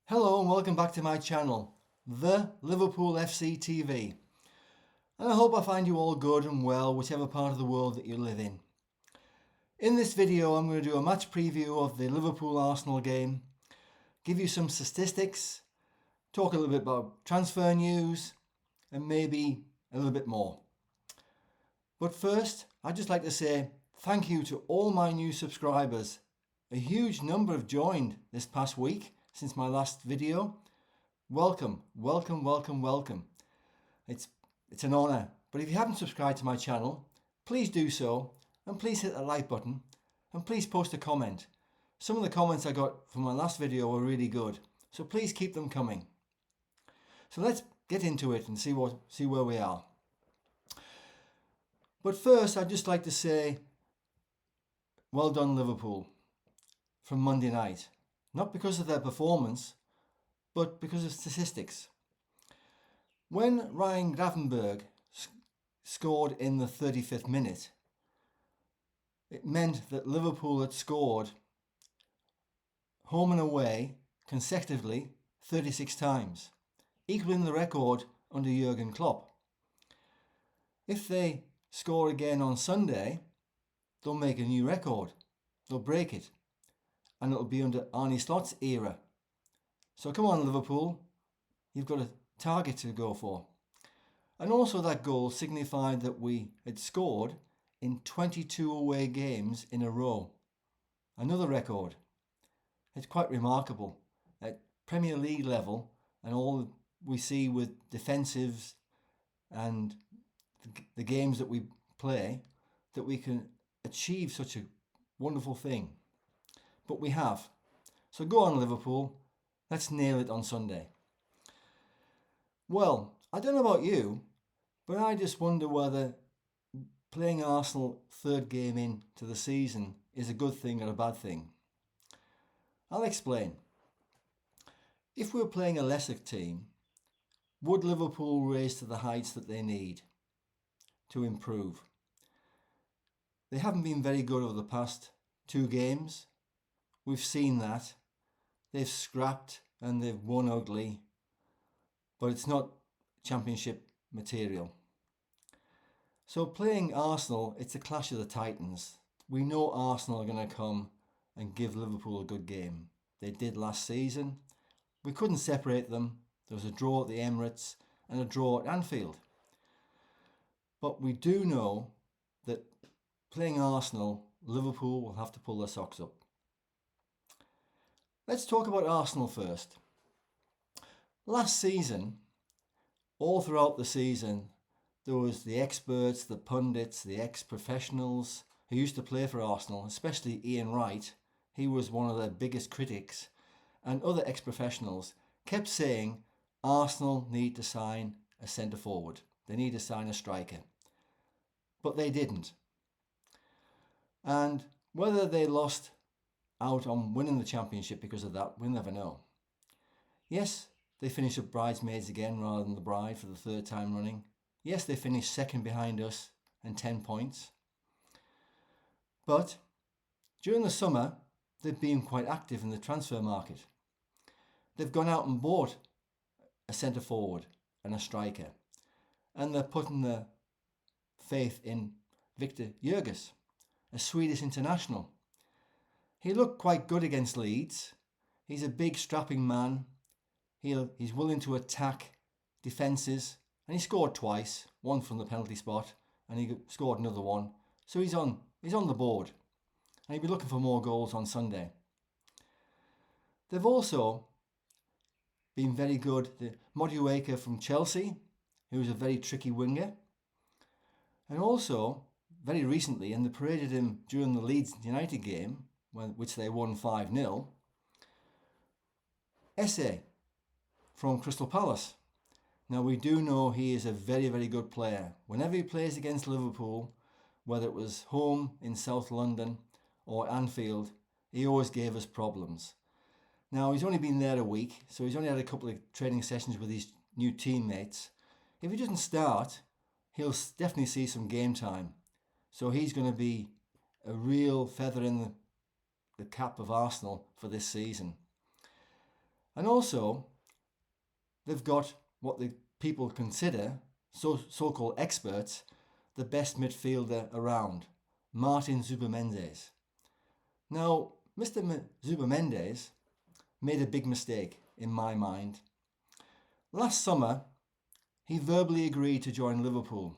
Hello and welcome back to my channel, The Liverpool FC TV. And I hope I find you all good and well, whichever part of the world that you live in. In this video I'm going to do a match preview of the Liverpool-Arsenal game, give you some statistics, talk a little bit about transfer news and maybe a little bit more. But first, I'd just like to say thank you to all my new subscribers. A huge number have joined this past week since my last video. Welcome, welcome, welcome, welcome. It's an honour. But if you haven't subscribed to my channel, please do so, and please hit the like button, and please post a comment. Some of the comments I got from my last video were really good, so please keep them coming. So let's get into it and see where we are. But first, I'd just like to say, well done Liverpool from Monday night. Not because of their performance, but because of statistics. When Ryan Gravenberch scored in the 35th minute, it meant that Liverpool had scored home and away consecutively 36 times, equaling the record under Jurgen Klopp. If they score again on Sunday, they'll make a new record. They'll break it. And it'll be under Arne Slot's era. So come on Liverpool, you've got a target to go for. And also that goal signified that we had scored in 22 away games in a row. Another record. It's quite remarkable at Premier League level, and all we see with defensives and the games that we play, that we can achieve such a wonderful thing. But we have. So go on Liverpool, let's nail it on Sunday. Well, I don't know about you, but I just wonder whether playing Arsenal third game into the season is a good thing or a bad thing. I'll explain. If we were playing a lesser team, would Liverpool raise to the heights that they need to improve? They haven't been very good over the past two games. We've seen that. They've scrapped and they've won ugly, but it's not championship material. So playing Arsenal, it's a clash of the titans. We know Arsenal are going to come and give Liverpool a good game. They did last season. We couldn't separate them. There was a draw at the Emirates and a draw at Anfield. But we do know that playing Arsenal, Liverpool will have to pull their socks up. Let's talk about Arsenal first. Last season, all throughout the season, there was the experts, the pundits, the ex-professionals who used to play for Arsenal, especially Ian Wright. He was one of their biggest critics, and other ex-professionals kept saying Arsenal need to sign a centre-forward. They need to sign a striker. But they didn't. And whether they lost out on winning the championship because of that, we'll never know. Yes, they finished up bridesmaids again rather than the bride for the third time running. Yes, they finished second behind us and 10 points. But during the summer, they've been quite active in the transfer market. They've gone out and bought a centre forward and a striker. And they're putting their faith in Viktor Gyökeres, a Swedish international. He looked quite good against Leeds. He's a big strapping man. He's willing to attack defences, and he scored twice, one from the penalty spot, and he scored another one. So he's on the board, and he'll be looking for more goals on Sunday. They've also been very good. The Madueke from Chelsea, who's a very tricky winger, and also very recently, and they paraded him during the Leeds United game, which they won 5-0, Eze from Crystal Palace. Now we do know he is a very, very good player. Whenever he plays against Liverpool, whether it was home in South London or Anfield, he always gave us problems. Now he's only been there a week, so he's only had a couple of training sessions with his new teammates. If he doesn't start, he'll definitely see some game time. So he's going to be a real feather in the cap of Arsenal for this season. And also, they've got what the people consider, so-called experts, the best midfielder around, Martín Zubimendi. Now, Mr. Zubimendi made a big mistake in my mind. Last summer, he verbally agreed to join Liverpool.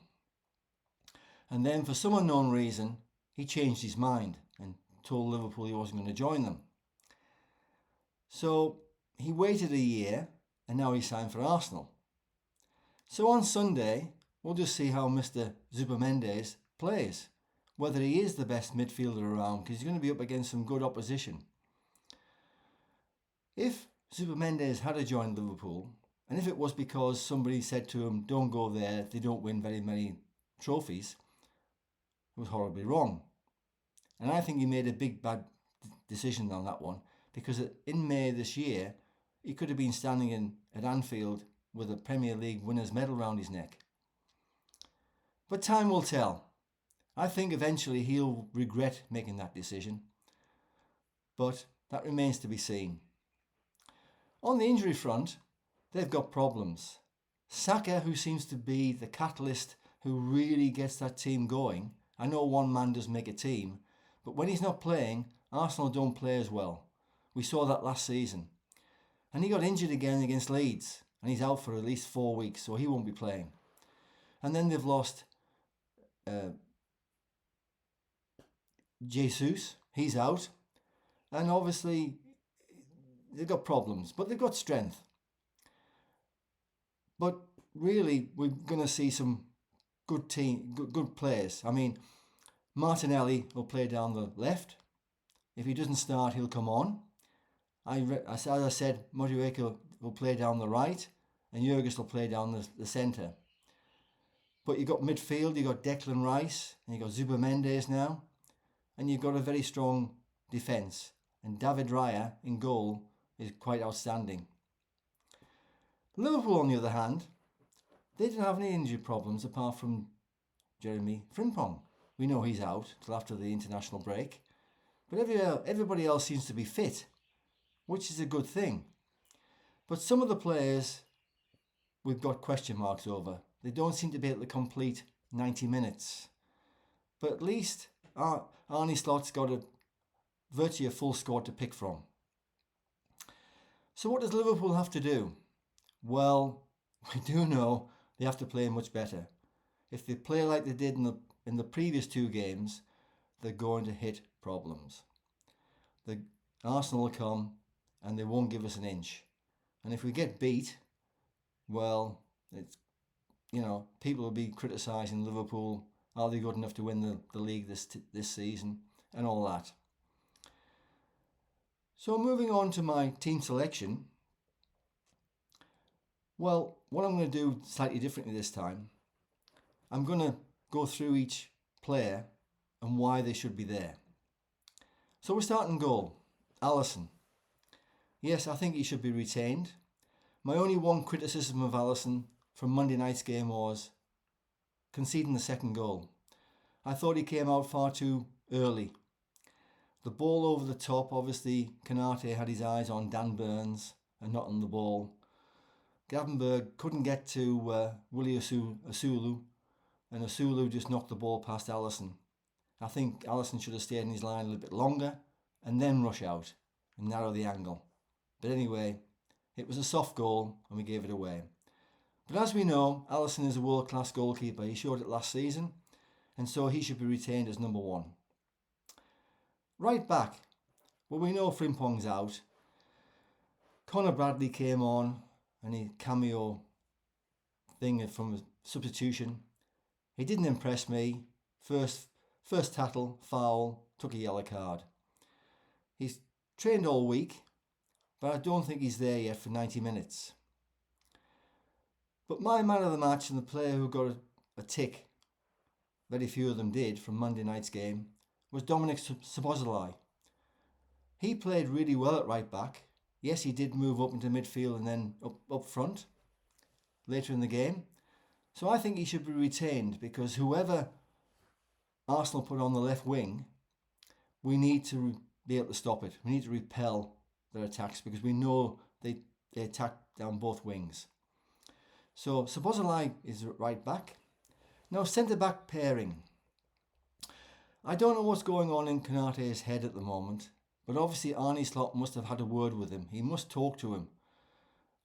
And then, for some unknown reason, he changed his mind and told Liverpool he wasn't going to join them. So he waited a year and now he's signed for Arsenal. So on Sunday, we'll just see how Mr. Zubimendi plays, whether he is the best midfielder around, because he's going to be up against some good opposition. If Zubimendi had joined Liverpool, and if it was because somebody said to him, don't go there, they don't win very many trophies, it was horribly wrong. And I think he made a big bad decision on that one, because in May this year, he could have been standing at Anfield with a Premier League winner's medal round his neck. But time will tell. I think eventually he'll regret making that decision, but that remains to be seen. On the injury front, they've got problems. Saka, who seems to be the catalyst who really gets that team going. I know one man does make a team, but when he's not playing, Arsenal don't play as well. We saw that last season. And he got injured again against Leeds, and he's out for at least 4 weeks, so he won't be playing. And then they've lost Jesus, he's out. And obviously, they've got problems, but they've got strength. But really, we're going to see some good players. I mean, Martinelli will play down the left. If he doesn't start, he'll come on. As I said, Madueke will play down the right, and Gyökeres will play down the centre. But you've got midfield, you've got Declan Rice, and you've got Zubimendi now, and you've got a very strong defence. And David Raya in goal is quite outstanding. Liverpool, on the other hand, they didn't have any injury problems apart from Jeremy Frimpong. We know he's out till after the international break. But everybody else seems to be fit, which is a good thing. But some of the players we've got question marks over. They don't seem to be able to complete 90 minutes. But at least Arne Slot's got virtually a full squad to pick from. So what does Liverpool have to do? Well, we do know they have to play much better. If they play like they did in the previous 2 games, they're going to hit problems. The Arsenal will come and they won't give us an inch. And if we get beat, well, people will be criticising Liverpool. Are they good enough to win the league this season and all that? So moving on to my team selection. Well, what I'm going to do slightly differently this time, I'm going to go through each player and why they should be there. So we're starting goal. Alisson. Yes, I think he should be retained. My only one criticism of Alisson from Monday night's game was conceding the second goal. I thought he came out far too early. The ball over the top, obviously Konate had his eyes on Dan Burns and not on the ball. Gravenberg couldn't get to Willie Osulu, and Osulu just knocked the ball past Alisson. I think Alisson should have stayed in his line a little bit longer and then rush out and narrow the angle. But anyway, it was a soft goal and we gave it away. But as we know, Alisson is a world-class goalkeeper. He showed it last season, and so he should be retained as number 1. Right back, well, we know Frimpong's out. Conor Bradley came on and he cameo thing from a substitution. He didn't impress me. First tackle, foul, took a yellow card. He's trained all week, but I don't think he's there yet for 90 minutes. But my man of the match and the player who got a tick, very few of them did, from Monday night's game, was Dominic Szoboszlai. He played really well at right back. Yes, he did move up into midfield and then up front later in the game. So I think he should be retained, because whoever Arsenal put on the left wing, we need to be able to stop it. We need to repel their attacks, because we know they attack down both wings. So Szoboszlai is right back. Now centre-back pairing. I don't know what's going on in Konaté's head at the moment, but obviously Arne Slot must have had a word with him. He must talk to him.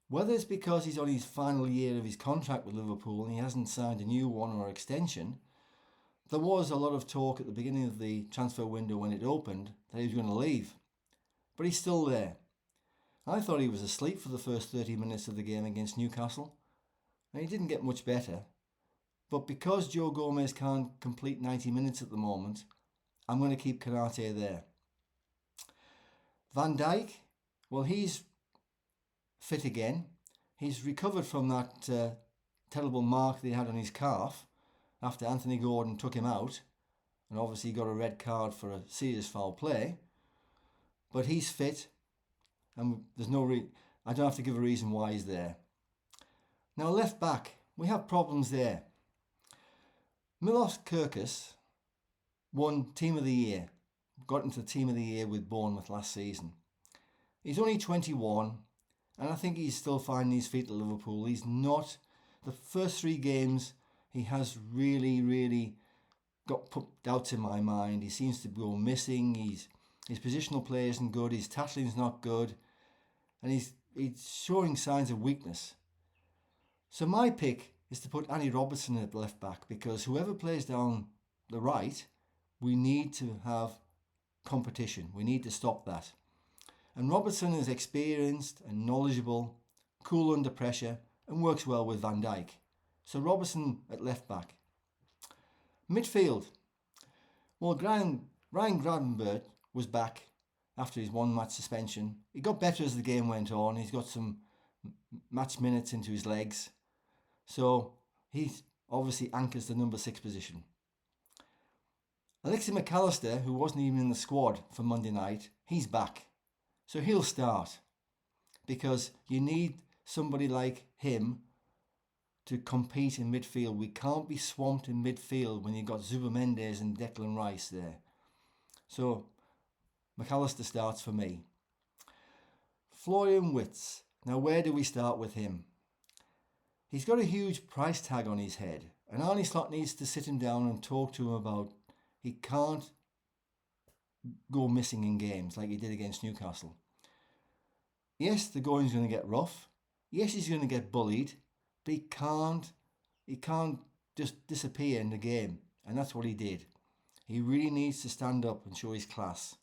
Whether it's because he's on his final year of his contract with Liverpool and he hasn't signed a new one or extension, there was a lot of talk at the beginning of the transfer window when it opened that he was going to leave. But he's still there. I thought he was asleep for the first 30 minutes of the game against Newcastle, and he didn't get much better. But because Joe Gomez can't complete 90 minutes at the moment, I'm going to keep Konaté there. Van Dijk, well, he's fit again. He's recovered from that terrible mark that he had on his calf after Anthony Gordon took him out, and obviously got a red card for a serious foul play. But he's fit, and there's no I don't have to give a reason why he's there. Now left back, we have problems there. Milos Kerkez won Team of the Year, got into the Team of the Year with Bournemouth last season. He's only 21, and I think he's still finding his feet at Liverpool. He's not, the first 3 games, he has really got put doubts in my mind. He seems to go missing. His positional play isn't good. His tackling's not good, and he's showing signs of weakness. So my pick is to put Andy Robertson at left back, because whoever plays down the right, we need to have competition. We need to stop that. And Robertson is experienced and knowledgeable, cool under pressure, and works well with Van Dijk. So Robertson at left back. Midfield. Well, Ryan Gravenberch was back after his 1-match suspension. He got better as the game went on. He's got some match minutes into his legs. So he obviously anchors the number 6 position. Alexis Mac Allister, who wasn't even in the squad for Monday night, he's back. So he'll start, because you need somebody like him to compete in midfield. We can't be swamped in midfield when you've got Zubimendi and Declan Rice there. So Mac Allister starts for me. Florian Wirtz. Now where do we start with him? He's got a huge price tag on his head, and Arne Slot needs to sit him down and talk to him about he can't go missing in games like he did against Newcastle. Yes, the going's going to get rough. Yes, he's going to get bullied, but he can't just disappear in the game, and that's what he did. He really needs to stand up and show his class,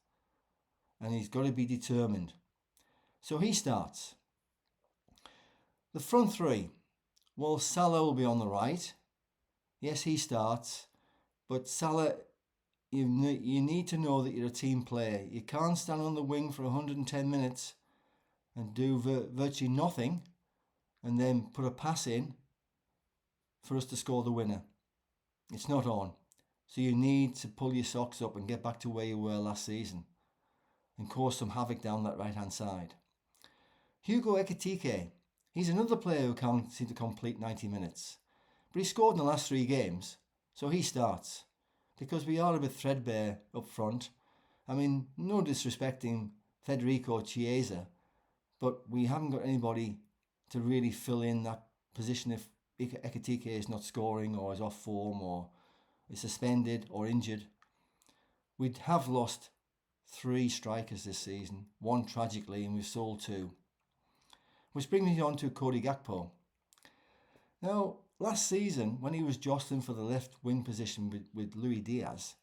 and he's got to be determined. So he starts. The front 3. Well, Salah will be on the right. Yes, he starts. But Salah, you need to know that you're a team player. You can't stand on the wing for 110 minutes and do virtually nothing and then put a pass in for us to score the winner. It's not on. So you need to pull your socks up and get back to where you were last season and cause some havoc down that right-hand side. Hugo Ekitike. He's another player who can't seem to complete 90 minutes. But he scored in the last 3 games, so he starts. Because we are a bit threadbare up front. I mean, no disrespecting Federico Chiesa, but we haven't got anybody to really fill in that position if Ekitike is not scoring or is off form or is suspended or injured. We have lost 3 strikers this season, 1 tragically, and we've sold 2. Which brings me on to Cody Gakpo. Now, last season, when he was jostling for the left wing position with Luis Diaz,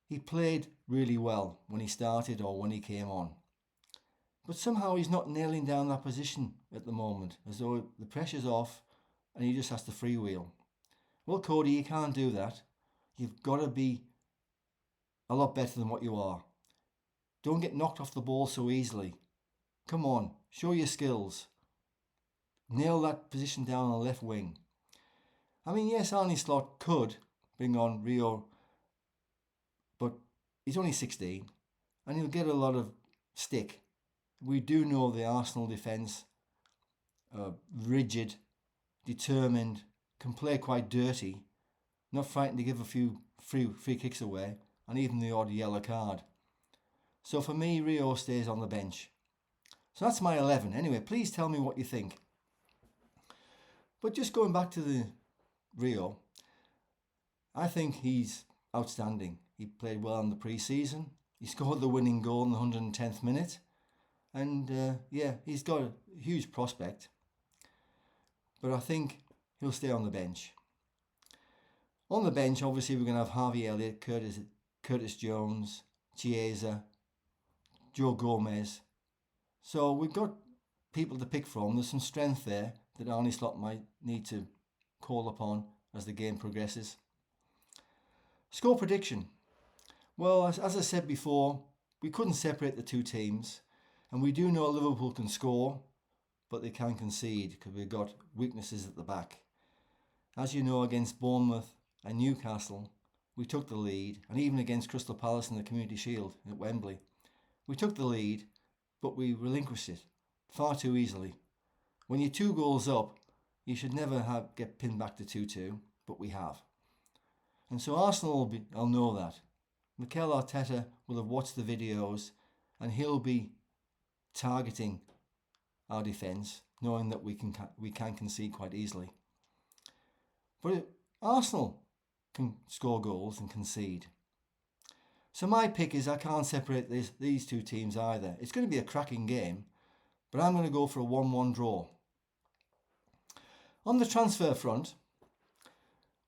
he played really well when he started or when he came on. But somehow he's not nailing down that position at the moment, as though the pressure's off and he just has to freewheel. Well, Cody, you can't do that. You've got to be a lot better than what you are. Don't get knocked off the ball so easily. Come on, show your skills. Nail that position down on the left wing. I mean, yes, Arne Slot could bring on Rio, but he's only 16 and he'll get a lot of stick. We do know the Arsenal defence are rigid, determined, can play quite dirty, not frightened to give a few free kicks away, and even the odd yellow card. So for me, Rio stays on the bench. So that's my 11. Anyway, please tell me what you think. But just going back to the Rio, I think he's outstanding. He played well in the pre-season. He scored the winning goal in the 110th minute. And he's got a huge prospect. But I think he'll stay on the bench. On the bench, obviously, we're going to have Harvey Elliott, Curtis Jones, Chiesa, Joe Gomez. So we've got people to pick from. There's some strength there that Arne Slot might need to call upon as the game progresses. Score prediction. Well, as I said before, we couldn't separate the two teams. And we do know Liverpool can score, but they can concede because we've got weaknesses at the back. As you know, against Bournemouth and Newcastle, we took the lead. And even against Crystal Palace in the Community Shield at Wembley, we took the lead, but we relinquished it far too easily. When you're 2 goals up, you should never get pinned back to 2-2, but we have. And so Arsenal will know that. Mikel Arteta will have watched the videos and he'll be targeting our defence, knowing that we can concede quite easily. But Arsenal can score goals and concede. So my pick is I can't separate these two teams either. It's going to be a cracking game, but I'm going to go for a 1-1 draw. On the transfer front,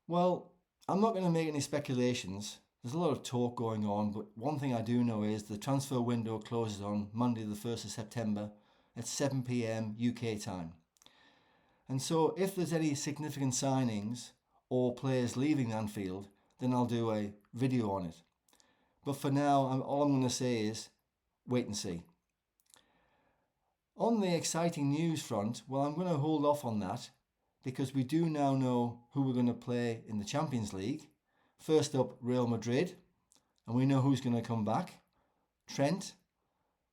well, I'm not going to make any speculations. There's a lot of talk going on, but one thing I do know is the transfer window closes on Monday the 1st of September at 7 p.m. UK time. And so if there's any significant signings or players leaving Anfield, then I'll do a video on it. But for now, all I'm going to say is wait and see. On the exciting news front, well, I'm going to hold off on that because we do now know who we're going to play in the Champions League. First up, Real Madrid, and we know who's going to come back. Trent.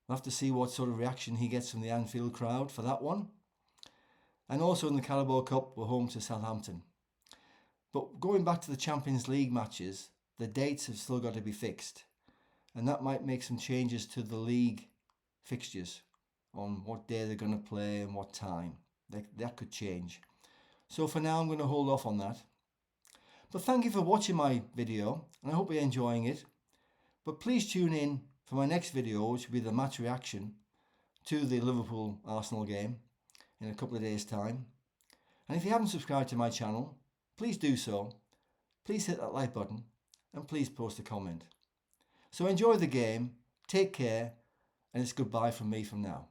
We'll have to see what sort of reaction he gets from the Anfield crowd for that one. And also in the Carabao Cup, we're home to Southampton. But going back to the Champions League matches, the dates have still got to be fixed. And that might make some changes to the league fixtures on what day they're going to play and what time. That could change. So for now, I'm going to hold off on that. But thank you for watching my video, and I hope you're enjoying it. But please tune in for my next video, which will be the match reaction to the Liverpool-Arsenal game in a couple of days' time. And if you haven't subscribed to my channel, please do so. Please hit that like button, and please post a comment. So enjoy the game, take care, and it's goodbye from me from now.